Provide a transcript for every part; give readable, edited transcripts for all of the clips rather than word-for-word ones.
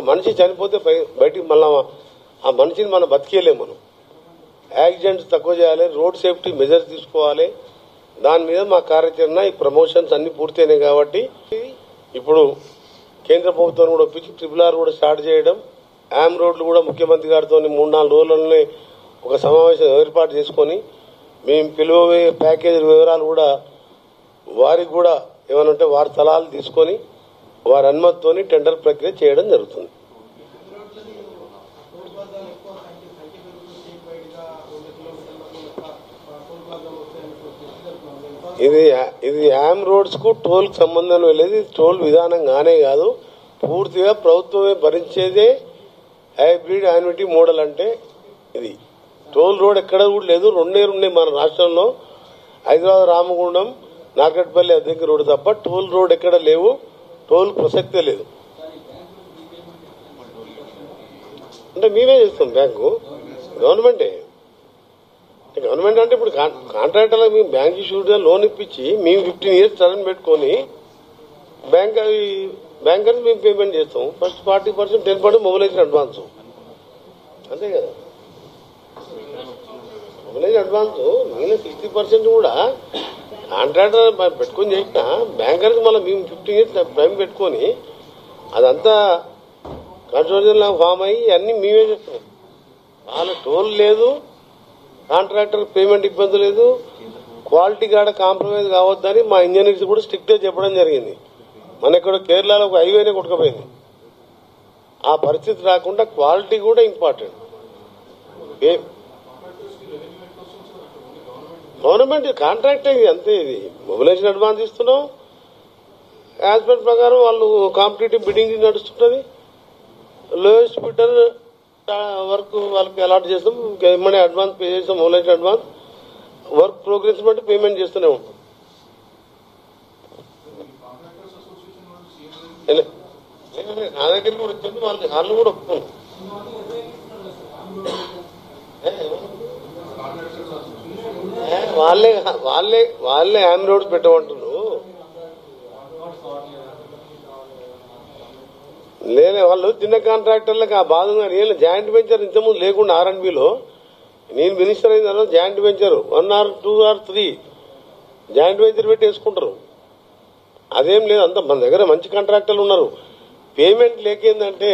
మనిషి చనిపోతే బయటికి మళ్ళా ఆ మనిషిని మనం బతికేయలేము. మనం యాక్సిడెంట్స్ తక్కువ చేయాలి, రోడ్ సేఫ్టీ మెజర్స్ తీసుకోవాలి. దాని మీద మా కార్యాచరణ, ఈ ప్రమోషన్స్ అన్ని పూర్తయినాయి. కాబట్టి ఇప్పుడు కేంద్ర ప్రభుత్వం కూడా ఒప్పించి RRR కూడా స్టార్ట్ చేయడం, యామ్ రోడ్లు కూడా ముఖ్యమంత్రి గారితో 3-4 రోజుల్లోనే ఒక సమావేశం ఏర్పాటు చేసుకొని మేము పిలువబోయే ప్యాకేజీ వివరాలు కూడా వారికి కూడా ఏమనంటే వారి సలహాలు తీసుకొని వారి అనుమతితోని టెండర్ ప్రక్రియ చేయడం జరుగుతుంది. ఇది యామ్ రోడ్స్ కు టోల్ కు సంబంధం లేదు. టోల్ విధానం గానే కాదు, పూర్తిగా ప్రభుత్వమే భరించేదే హైబ్రిడ్ యాన్యుటీ మోడల్. అంటే ఇది టోల్ రోడ్ ఎక్కడ కూడా లేదు. రెండే మన రాష్ట్రంలో హైదరాబాద్ రామగుండం నాగట్పల్లి అద్దెకి రోడ్డు తప్ప టోల్ రోడ్ ఎక్కడ లేవు. టోల్ ప్రసక్తే లేదు. అంటే మేమే చేస్తాం, బ్యాంకు గవర్నమెంటే. గవర్నమెంట్ అంటే ఇప్పుడు కాంట్రాక్టర్లకు మేము బ్యాంక్ ఇష్యూగా లోన్ ఇప్పించి మేము 15 years టర్న్ పెట్టుకొని బ్యాంకర్స్ మేము పేమెంట్ చేస్తాం. ఫస్ట్ 40%, 10% మొబిలైజేషన్ అడ్వాన్స్, అంతే కదా. మొబిలైజేషన్ అడ్వాన్స్ మిగిలిన 60% కూడా కాంట్రాక్టర్ పెట్టుకొని చేసిన బ్యాంకర్స్ మళ్ళీ మేము 15 years టైం పెట్టుకొని అదంతా కన్స్ట్రక్షన్ ఫామ్ అయ్యి అన్ని మేమే చేస్తాం. వాళ్ళ టోల్ లేదు, కాంట్రాక్టర్ పేమెంట్ ఇబ్బంది లేదు, క్వాలిటీ కాడ కాంప్రమైజ్ కావద్దని మా ఇంజనీర్స్ కూడా స్ట్రిక్ట్ గా చెప్పడం జరిగింది. మన ఇక్కడ కేరళలో ఒక హైవేనే కొట్టుకుపోయింది. ఆ పరిస్థితి రాకుండా క్వాలిటీ కూడా ఇంపార్టెంట్. గవర్నమెంట్ కాంట్రాక్ట్ అంతే. ఇది మొబిలైజేషన్ అడ్వాన్స్ ఇస్తున్నాం, యాజ్ పర్ ప్రకారం వాళ్ళు కాంపిటేటివ్ బిడ్డింగ్ నడుస్తుంటది. లోయెస్ట్ బిడ్డర్ వర్క్ వాళ్ళకి అలాట్ చేస్తాం, మనీ అడ్వాన్స్ పే చేస్తాం. మొబిలైజేషన్ అడ్వాన్స్ వర్క్ ప్రోగ్రెస్ బట్టి పేమెంట్ చేస్తూనే ఉంటాం. నా దగ్గర కూడా వచ్చింది, వాళ్ళు కూడా ఒప్పుకున్నాం. వాళ్ళే యామ్ రోడ్స్ పెట్టమంటున్నారు. లేలే, వాళ్ళు చిన్న కాంట్రాక్టర్లకు ఆ బాధ. జాయింట్ వెంచర్ ఇంతకుముందు లేకుండా R&Bలో నేను మినిస్టర్ అయిన తర్వాత joint venture 1 or 2 or 3 joint venture పెట్టి వేసుకుంటారు. అదేం లేదు, అంత మన దగ్గర మంచి కాంట్రాక్టర్లు ఉన్నారు. పేమెంట్ లేకేందంటే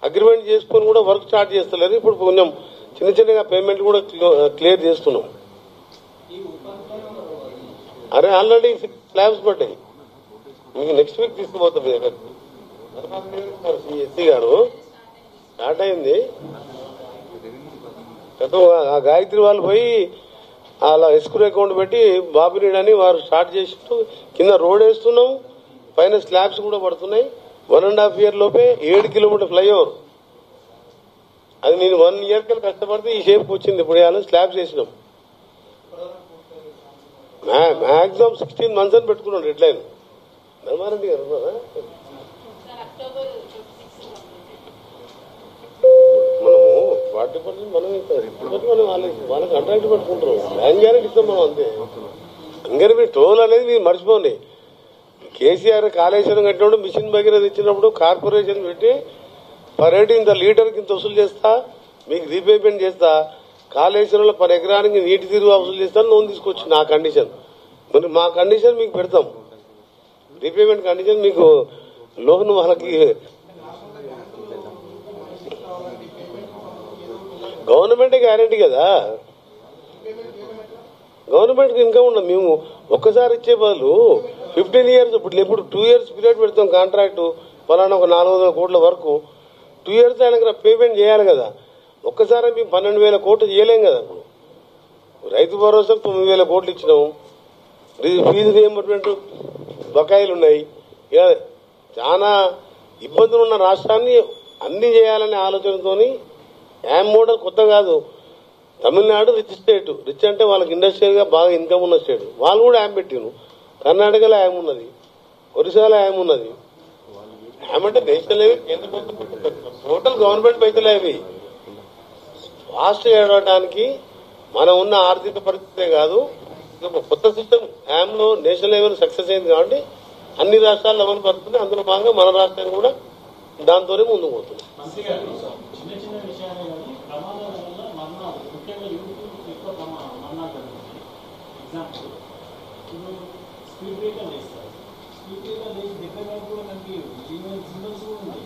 అగ్రిమెంట్ చేసుకుని కూడా వర్క్ స్టార్ట్ చేస్తలేరు. ఇప్పుడు కొంచెం చిన్నగా పేమెంట్ కూడా క్లియర్ చేస్తున్నాం. అరే ఆల్రెడీ 6 slabs పడ్డాయి. మీకు నెక్స్ట్ వీక్ తీసుకుపోతాం. ఎస్సీ గారు స్టార్ట్ అయింది. ఆ గాయత్రి వాళ్ళు పోయి అలా ఎస్క్రూ అకౌంట్ పెట్టి బాబినీడ్ అని వారు స్టార్ట్ చేసినట్టు కింద రోడ్ వేస్తున్నాం, పైన స్లాబ్స్ కూడా పడుతున్నాయి. 1.5 year లోపే 7 kilometer ఫ్లైఓవర్. అది నేను 1 year కల్లా కష్టపడితే ఈ షేప్ వచ్చింది. ఇప్పుడు స్లాబ్స్ వేసినాం. మాక్సిమం 16 months అని పెట్టుకున్నాం డెడ్ లైన్. ధర్మారెడ్డి గారు మనము 40% మనం ఇస్తారు. ఇప్పుడు మనం వాళ్ళకి కాంట్రాక్ట్ పెట్టుకుంటారు. బ్యాంక్ గ్యారెంటీ ఇస్తాం మనం, అంతే. ఇంకా మీ టోల్ అనేది మీరు మర్చిపోండి. కేసీఆర్ కాళేశ్వరం కట్టినప్పుడు మిషన్ భగీరథ ఇచ్చినప్పుడు కార్పొరేషన్ పెట్టి పర్ హెడ్ ఇంత లీటర్కి ఇంత వసూలు చేస్తా, మీకు రీపేమెంట్ చేస్తా, కాళేశ్వరంలో 10 ఎకరానికి నీటి తీరు వసూలు చేస్తాను లోన్ తీసుకొచ్చి నా కండిషన్. మరి మా కండిషన్ మీకు పెడతాం, రీపేమెంట్ కండిషన్ మీకు లోన్ వాళ్ళకి. గవర్నమెంటే గ్యారంటీ కదా, గవర్నమెంట్కి ఇన్కమ్ ఉండదు. మేము ఒక్కసారి ఇచ్చే బదులు 15 years ఇప్పుడు 2 years పీరియడ్ పెడతాం. కాంట్రాక్టు ఫలానా ఒక 400 కోట్ల వరకు 2 years ఆయన పేమెంట్ చేయాలి కదా. ఒక్కసారి మేము 12,000 కోట్లు చేయలేం కదా. ఇప్పుడు రైతు భరోసా 9,000 కోట్లు ఇచ్చినాము. ఫీజు రీయింబర్స్మెంట్ బకాయిలు ఉన్నాయి. ఇక చాలా ఇబ్బందులు ఉన్న రాష్ట్రాన్ని అన్ని చేయాలనే ఆలోచనతోని యామ్ మోడల్ కొత్త కాదు. తమిళనాడు రిచ్ స్టేట్, రిచ్ అంటే వాళ్ళకి ఇండస్ట్రియల్ గా బాగా ఇన్కమ్ ఉన్న స్టేట్, వాళ్ళు కూడా యామ్ పెట్టిను. కర్ణాటకలో యామ్ ఉన్నది, ఒరిస్సాలో యామ్ ఉన్నది. యామ్ అంటే నేషనల్ లెవెల్, కేంద్ర ప్రభుత్వం, టోటల్ గవర్నమెంట్ పైసలే అవి. ఫాస్ట్ ఏడవడానికి మనం ఉన్న ఆర్థిక పరిస్థితే కాదు, కొత్త సిస్టమ్ యామ్ లో నేషనల్ లెవెల్ సక్సెస్ అయింది కాబట్టి అన్ని రాష్ట్రాల్లో అమలు పడుతుంది. అందులో భాగంగా మన రాష్ట్రాన్ని కూడా దాంతోనే ముందుకు పోతున్నాం. చిన్న చిన్న విషయాలే కానీ ప్రమాదాల వల్ల మరణాలు ముఖ్యంగా యూత్ ఎక్కువ మరణాలు జరుగుతాయి. ఎగ్జాంపుల్ ఇప్పుడు స్పీడ్ బ్రేకర్ వేస్తారు, స్పీడ్ బ్రేకర్ వేసి దగ్గర వరకు కూడా కనిపించదు, సింబల్స్ కూడా ఉన్నాయి.